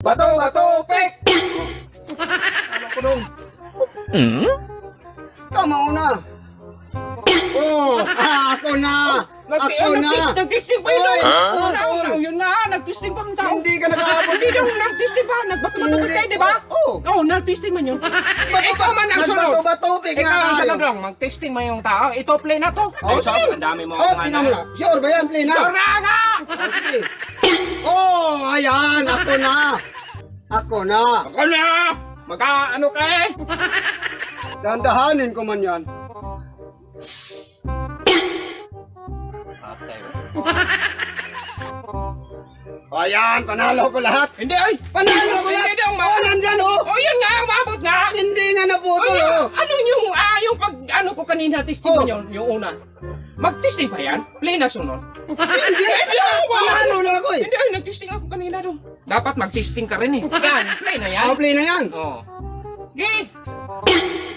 Bato, pek! Ano ko dong? Tama ko na. Oh, ako na! Ako na! Nag-testing pa yun. Oy! Yun nga, nag-testing pa ang tao. Hindi ka nag-aabot. Hindi daw nag-testing pa. Nagbato-bato Hindi. kayo, di ba? Oo. Oo, nag-testing man yun. Ikaw man ang sunod. Nagbato-bato, pek Ikaw nga ang tayo. sunod lang. Mag-testing mo yung tao. Ito, play na to. Oh, so, sige. ang dami mo. Oh, tingnan mo na. Sure ba yan? Play na. Sure na nga! Oh, sige. Oh, ayan. Ako na. Ako na. Ako na! Mag-ano ka eh? Dandahanin ko man yan. Ayan, panalo ko lahat. Hindi ay! Panalo ko lahat. Hindi daw Oh, nandyan oh. Oh, yun nga, umabot nga! Hindi nga naputol oh. Ano yung pag ano ko kanina, testing mo yun, yung una. Mag-testing pa yan? Play na sunod. Hindi. Panalo na ako eh. Hindi ay, nag-testing ako kanina doon. Dapat mag-testing ka rin eh. Yan, play na yan. Oh, play na yan. Oo. Gi!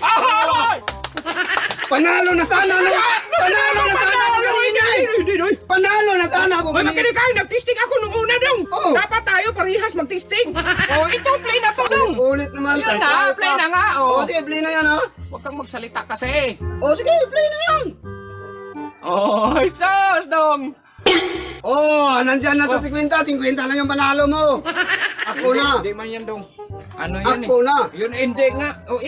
Ahoy! Panalo na sana no. Panalo na sana ako kanina eh. Panalo na sana ako Hoy, kanina. makinig kayo, nag-testing ako nung una dong. Oo. Dapat tayo parehas mag-testing. Oh, ito, play na to dong. Ulit naman. Yan na, play na nga. Oh, Oh. sige, play na yan ha. Huwag kang magsalita kasi. Oh, sige, play na yan. Oh, sus dong. Oh, nandyan na sa 50. 50 lang yung panalo mo. Ako na. Hindi man yan dong. Ano yan Ako na. Yun hindi nga. Oh,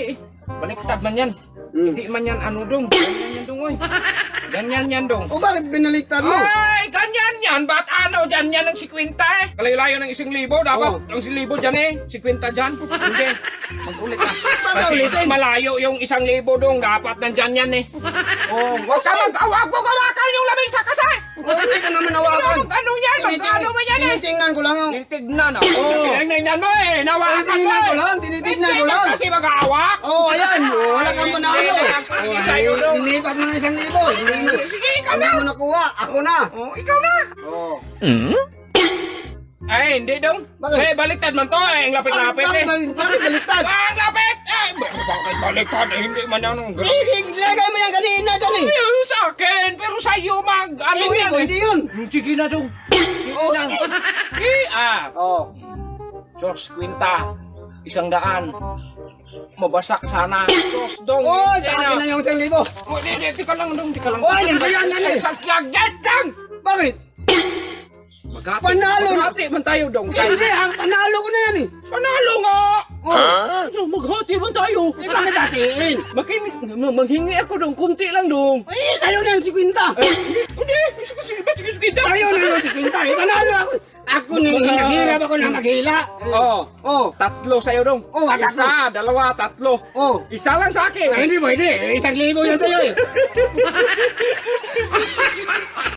baliktad man yan. Hindi man yan ano dong. Ganyan yan dong, oy. Ganyan yan dong. O bakit binaliktad mo? Ay, ganyan yan. Ba't ano dyan yan ng 50 eh? Kalayo-layo ng 1,000. Dapat ang 1,000 dyan eh. 50 dyan. Hindi. Mag-ulit na. Kasi ulitin? malayo yung 1,000 dong. Dapat nandyan yan eh. Oh, huwag ka mag-awag mo kawakan yung lamesa kasi. Oh, hindi ka naman nawakan. Ano yan? Ano mo yan eh? Tinitingnan ko lang yung... Tinitignan ah. Oo. Tinitignan mo eh. Nawakan mo Tinitingnan ko eh. lang, tinitingnan ko Hindi lang. ka kasi mag-aawak. Oh, ayan. Oh, wala kang panalo. Hindi, Oh, sa'yo daw. Nilipat mo ng 1,000. Hindi mo. Sige, ikaw Hindi na. mo nakuha. Ako na. Oh, ikaw na. Oh. Ay, hindi dong. Bakit? Eh, baliktad man to eh. Ang lapit-lapit eh. Bakit baliktad? Ang lapit! Eh, bakit baliktad? Eh, hindi man yan. Ilagay mo yan kanina dyan eh. Ay, sa akin, pero sa'yo ano Hindi yan ko, eh. hindi yun. Sige na dong. Sige Oh, na. sige. Oh. Sos, kwinta. 100. Mabasak sana. Sos dong. Oh, Hindi sa akin na yung 1,000. Oh, hindi, tika lang dong, tika lang. Oh, yan ba yan, yan eh? Sakyagat dong! Bakit? Maghati. Panalo na. Maghati man tayo dong. Hindi, ang panalo ko na yan eh. Panalo nga! Oh. Ano, maghati man tayo. Eh, bakit atin? Manghingi ako dong, kunti lang dong. Eh, sa'yo na yung 50. Hindi, sige. Sa'yo na yung 50. Eh, panalo ako. Ako na yung naghilap ako na maghila. Oo. Oh. Tatlo sa'yo dong. Oh, tatlo. Isa, dalawa, tatlo. Oh. Isa lang sa akin. Hindi pwede. 1,000 yan sa'yo eh.